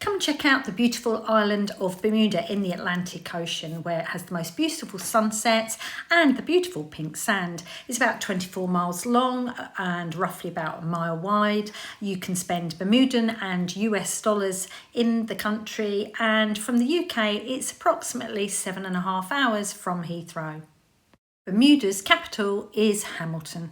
Come check out the beautiful island of Bermuda in the Atlantic Ocean, where it has the most beautiful sunsets and the beautiful pink sand. It's about 24 miles long and roughly about a mile wide. You can spend Bermudan and US dollars in the country, and from the UK it's approximately 7.5 hours from Heathrow. Bermuda's capital is Hamilton.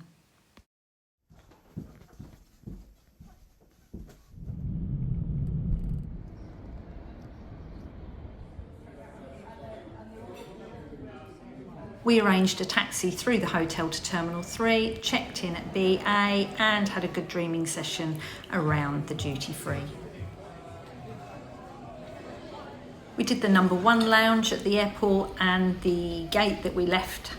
We arranged a taxi through the hotel to Terminal 3, checked in at BA and had a good dreaming session around the duty free. We did the number 1 lounge at the airport, and the gate that we left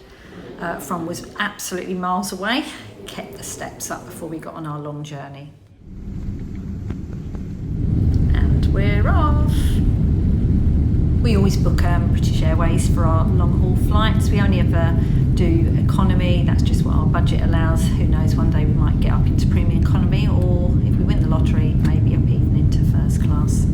from was absolutely miles away. Kept the steps up before we got on our long journey. And we're off. We always book British Airways for our long haul flights. We only ever do economy, that's just what our budget allows. Who knows, one day we might get up into premium economy, or if we win the lottery, maybe up even into first class.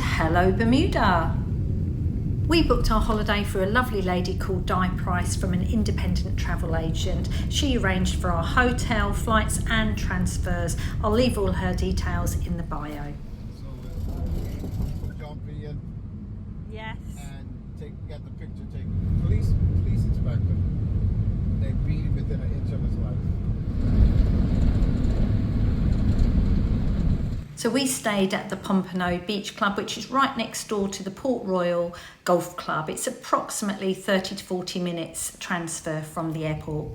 Hello Bermuda! We booked our holiday for a lovely lady called Diane.price from an independent travel agent. She arranged for our hotel, flights and transfers. I'll leave all her details in the bio. So jump in. Yes. And get the picture taken. Police inspector. They beat him within an inch of his life. So we stayed at the Pompano Beach Club, which is right next door to the Port Royal Golf Club. It's approximately 30 to 40 minutes transfer from the airport.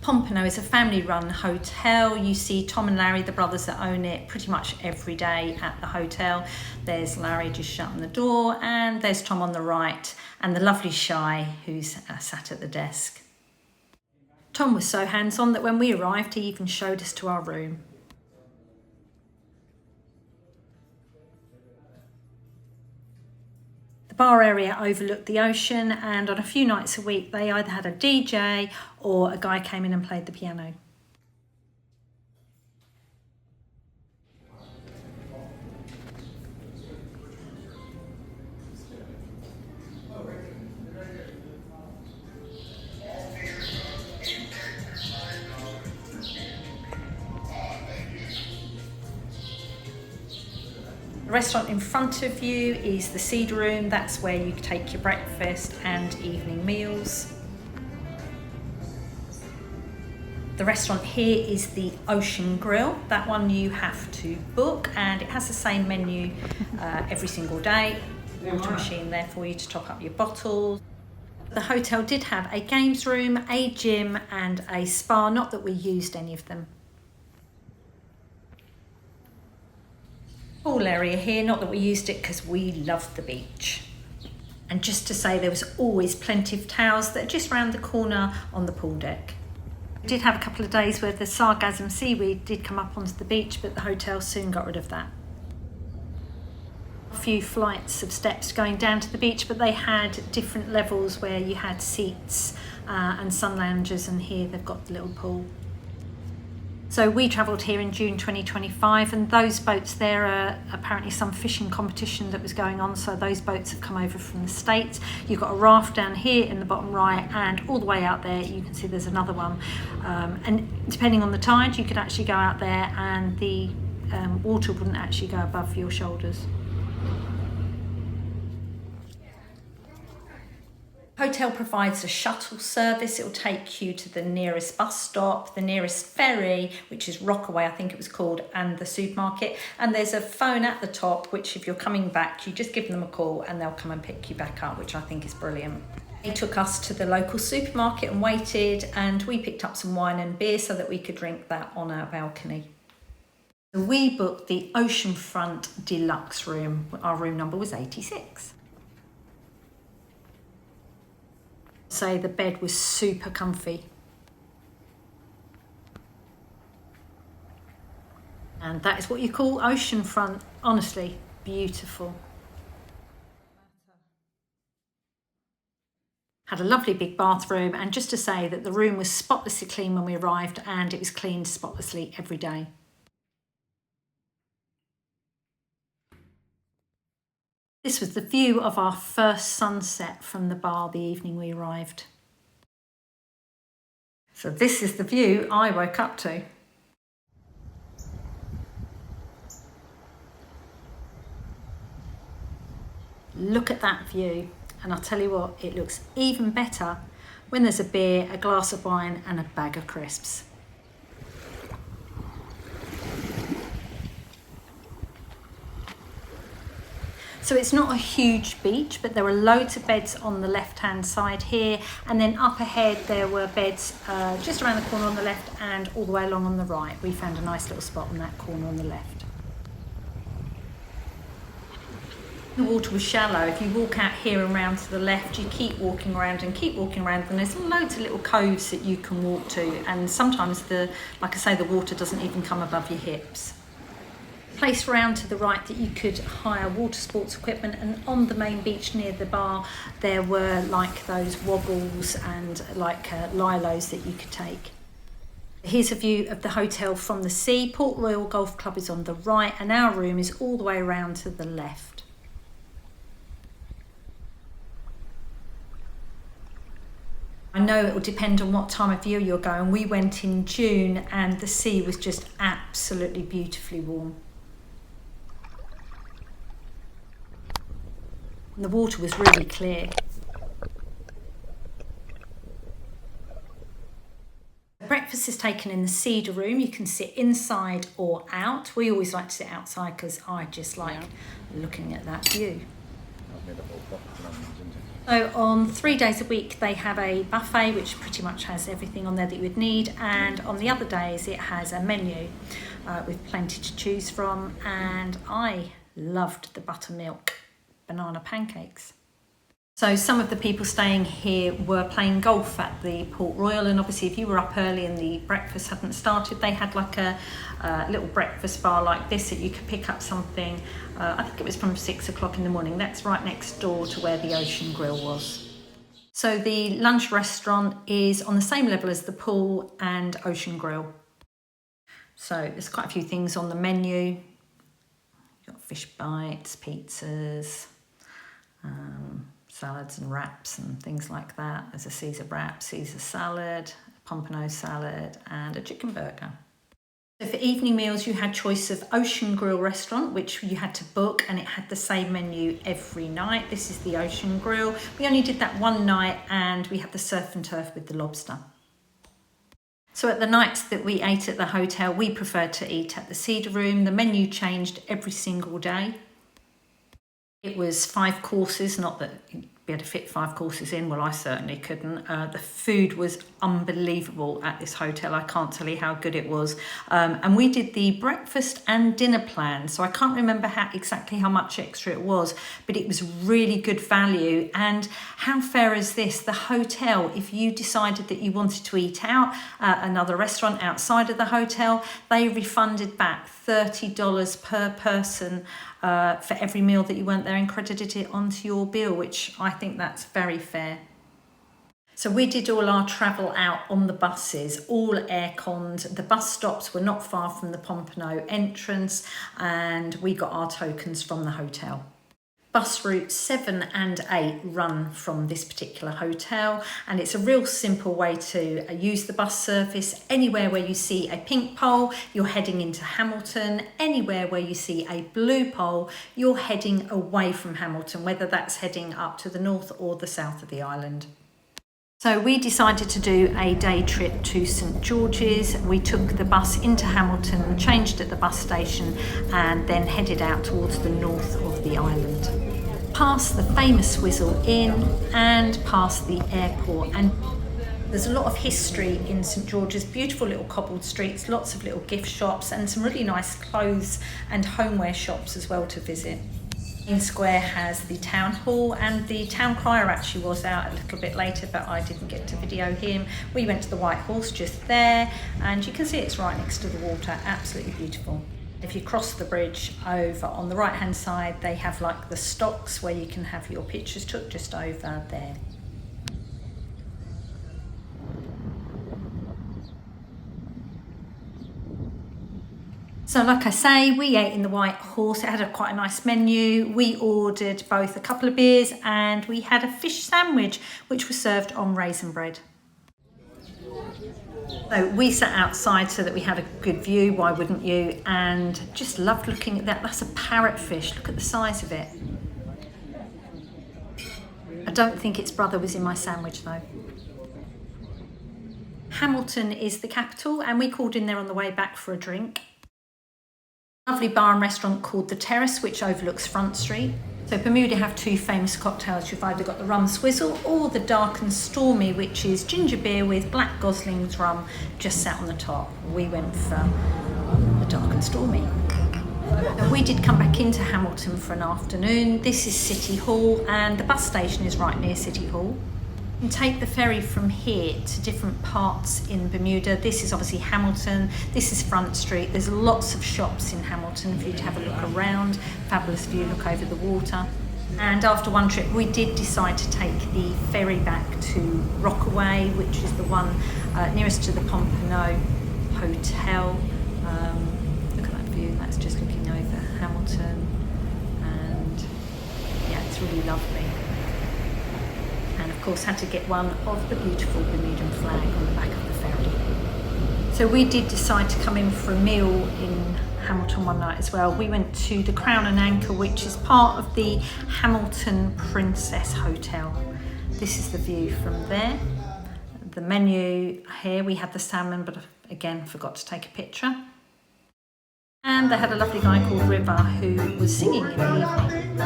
Pompano is a family-run hotel. You see Tom and Larry, the brothers that own it, pretty much every day at the hotel. There's Larry just shutting the door, and there's Tom on the right, and the lovely Shy who's sat at the desk. Tom was so hands-on that when we arrived, he even showed us to our room. The bar area overlooked the ocean, and on a few nights a week they either had a DJ or a guy came in and played the piano. The restaurant in front of you is the Cedar Room. That's where you take your breakfast and evening meals. The restaurant here is the Ocean Grill. That one you have to book, and it has the same menu every single day. Water machine there for you to top up your bottles. The hotel did have a games room, a gym and a spa, not that we used any of them. Pool area here, not that we used it because we loved the beach. And just to say, there was always plenty of towels that are just round the corner on the pool deck. We did have a couple of days where the sargassum seaweed did come up onto the beach, but the hotel soon got rid of that. A few flights of steps going down to the beach, but they had different levels where you had seats and sun loungers, and here they've got the little pool. So we travelled here in June 2025, and those boats there are apparently some fishing competition that was going on, so those boats have come over from the States. You've got a raft down here in the bottom right, and all the way out there you can see there's another one. And depending on the tide, you could actually go out there and the water wouldn't actually go above your shoulders. Hotel provides a shuttle service. It will take you to the nearest bus stop, the nearest ferry, which is Rockaway, I think it was called, and the supermarket. And there's a phone at the top, which if you're coming back, you just give them a call and they'll come and pick you back up, which I think is brilliant. They took us to the local supermarket and waited, and we picked up some wine and beer so that we could drink that on our balcony. We booked the oceanfront deluxe room. Our room number was 86. Say the bed was super comfy. And that is what you call oceanfront. Honestly, beautiful. Had a lovely big bathroom, and just to say that the room was spotlessly clean when we arrived, and it was cleaned spotlessly every day. This was the view of our first sunset from the bar the evening we arrived. So this is the view I woke up to. Look at that view, and I'll tell you what, it looks even better when there's a beer, a glass of wine and a bag of crisps. So it's not a huge beach, but there were loads of beds on the left-hand side here, and then up ahead there were beds just around the corner on the left and all the way along on the right. We found a nice little spot on that corner on the left. The water was shallow. If you walk out here and round to the left, you keep walking around and keep walking around, and there's loads of little coves that you can walk to, and sometimes like I say, the water doesn't even come above your hips. Place round to the right that you could hire water sports equipment, and on the main beach near the bar there were like those wobbles and like lilos that you could take. Here's a view of the hotel from the sea. Port Royal Golf Club is on the right, and our room is all the way around to the left. I know it will depend on what time of year you're going. We went in June and the sea was just absolutely beautifully warm. And the water was really clear. Breakfast is taken in the Cedar Room. You can sit inside or out. We always like to sit outside because I just like looking at that view. So on 3 days a week they have a buffet which pretty much has everything on there that you would need, and on the other days it has a menu with plenty to choose from, and I loved the buttermilk banana pancakes. So some of the people staying here were playing golf at the Port Royal, and obviously if you were up early and the breakfast hadn't started, they had like a little breakfast bar like this that you could pick up something. I think it was from 6 o'clock in the morning. That's right next door to where the Ocean Grill was. So the lunch restaurant is on the same level as the pool and Ocean Grill. So there's quite a few things on the menu. You've got fish bites, pizzas, salads and wraps and things like that. There's a Caesar wrap, Caesar salad, a Pompano salad and a chicken burger. So for evening meals you had choice of Ocean Grill restaurant, which you had to book, and it had the same menu every night. This is the Ocean Grill. We only did that one night, and we had the surf and turf with the lobster. So at the nights that we ate at the hotel, we preferred to eat at the Cedar Room. The menu changed every single day. It was 5 courses, not that you'd be able to fit 5 courses in. Well, I certainly couldn't. The food was unbelievable at this hotel. I can't tell you how good it was. And we did the breakfast and dinner plan. So I can't remember exactly how much extra it was, but it was really good value. And how fair is this? The hotel, if you decided that you wanted to eat out at another restaurant outside of the hotel, they refunded back $30 per person for every meal that you weren't there, and credited it onto your bill, which I think that's very fair. So we did all our travel out on the buses, all air-conned. The bus stops were not far from the Pompano entrance, and we got our tokens from the hotel. Bus routes 7 and 8 run from this particular hotel, and it's a real simple way to use the bus service. Anywhere where you see a pink pole, you're heading into Hamilton. Anywhere where you see a blue pole, you're heading away from Hamilton, whether that's heading up to the north or the south of the island. So we decided to do a day trip to St George's. We took the bus into Hamilton, changed at the bus station, and then headed out towards the north of the island. Past the famous Swizzle Inn and past the airport. And there's a lot of history in St George's, beautiful little cobbled streets, lots of little gift shops, and some really nice clothes and homeware shops as well to visit. Main Square has the town hall, and the town crier actually was out a little bit later, but I didn't get to video him. We went to the White Horse just there, and you can see it's right next to the water, absolutely beautiful. If you cross the bridge over on the right hand side, they have like the stocks where you can have your pictures took just over there. So like I say, we ate in the White Horse. It had quite a nice menu. We ordered both a couple of beers and we had a fish sandwich, which was served on raisin bread. So we sat outside so that we had a good view, why wouldn't you? And just loved looking at that. That's a parrotfish, look at the size of it. I don't think its brother was in my sandwich though. Hamilton is the capital and we called in there on the way back for a drink. Lovely bar and restaurant called The Terrace, which overlooks Front Street. So Bermuda have two famous cocktails. You've either got the rum swizzle or the dark and stormy, which is ginger beer with black Gosling's rum just sat on the top. We went for the dark and stormy. And we did come back into Hamilton for an afternoon. This is City Hall and the bus station is right near City Hall. You can take the ferry from here to different parts in Bermuda. This is obviously Hamilton, this is Front Street. There's lots of shops in Hamilton for you to have a look around. Fabulous view, look over the water. And after one trip, we did decide to take the ferry back to Rockaway, which is the one nearest to the Pompano Hotel. Look at that view, that's just looking over Hamilton. And yeah, it's really lovely. And of course had to get one of the beautiful Bermudan flag on the back of the ferry. So we did decide to come in for a meal in Hamilton one night as well. We went to the Crown and Anchor, which is part of the Hamilton Princess Hotel. This is the view from there. The menu here, we had the salmon, but again forgot to take a picture. And they had a lovely guy called River who was singing in the evening.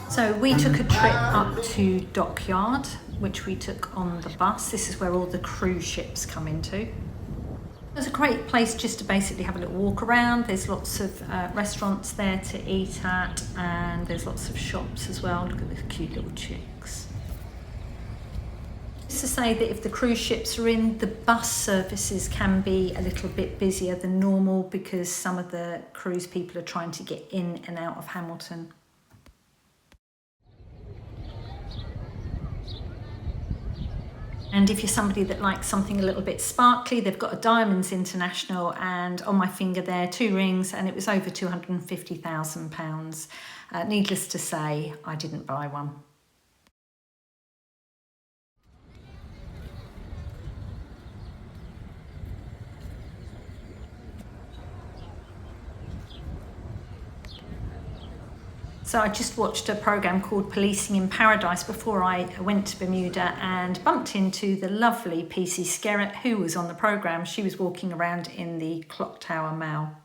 So we took a trip up to Dockyard, which we took on the bus. This is where all the cruise ships come into. It's a great place just to basically have a little walk around. There's lots of restaurants there to eat at and there's lots of shops as well. Look at the cute little chicks. Just to say that if the cruise ships are in, the bus services can be a little bit busier than normal because some of the cruise people are trying to get in and out of Hamilton. And if you're somebody that likes something a little bit sparkly, they've got a Diamonds International and on my finger there, 2 rings, and it was over £250,000. Needless to say, I didn't buy one. So I just watched a programme called Policing in Paradise before I went to Bermuda and bumped into the lovely PC Skerritt who was on the programme. She was walking around in the Clock Tower Mall.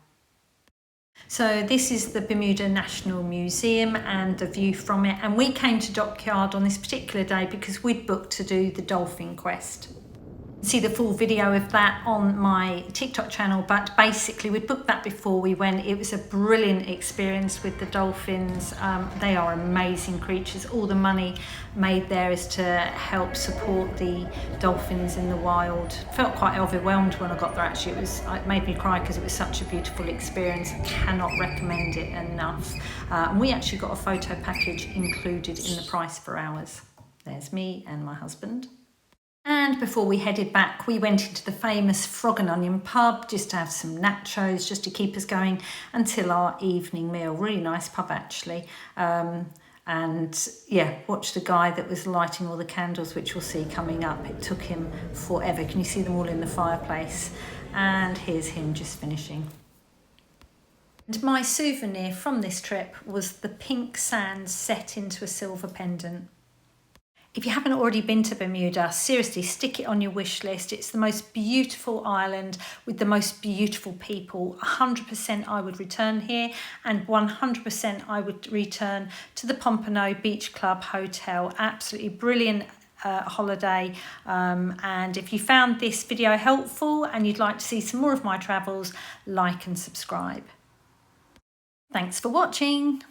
So this is the Bermuda National Museum and the view from it. And we came to Dockyard on this particular day because we'd booked to do the dolphin quest. See the full video of that on my TikTok channel, but basically we'd booked that before we went. It was a brilliant experience with the dolphins. They are amazing creatures. All the money made there is to help support the dolphins in the wild. Felt quite overwhelmed when I got there actually. It made me cry because it was such a beautiful experience. I cannot recommend it enough. And we actually got a photo package included in the price for ours. There's me and my husband. And before we headed back, we went into the famous Frog and Onion pub just to have some nachos, just to keep us going until our evening meal. Really nice pub, actually. And yeah, watched the guy that was lighting all the candles, which we'll see coming up. It took him forever. Can you see them all in the fireplace? And here's him just finishing. And my souvenir from this trip was the pink sand set into a silver pendant. If you haven't already been to Bermuda, seriously, stick it on your wish list. It's the most beautiful island with the most beautiful people. 100% I would return here and 100% I would return to the Pompano Beach Club Hotel. Absolutely brilliant holiday. And if you found this video helpful and you'd like to see some more of my travels, like and subscribe. Thanks for watching.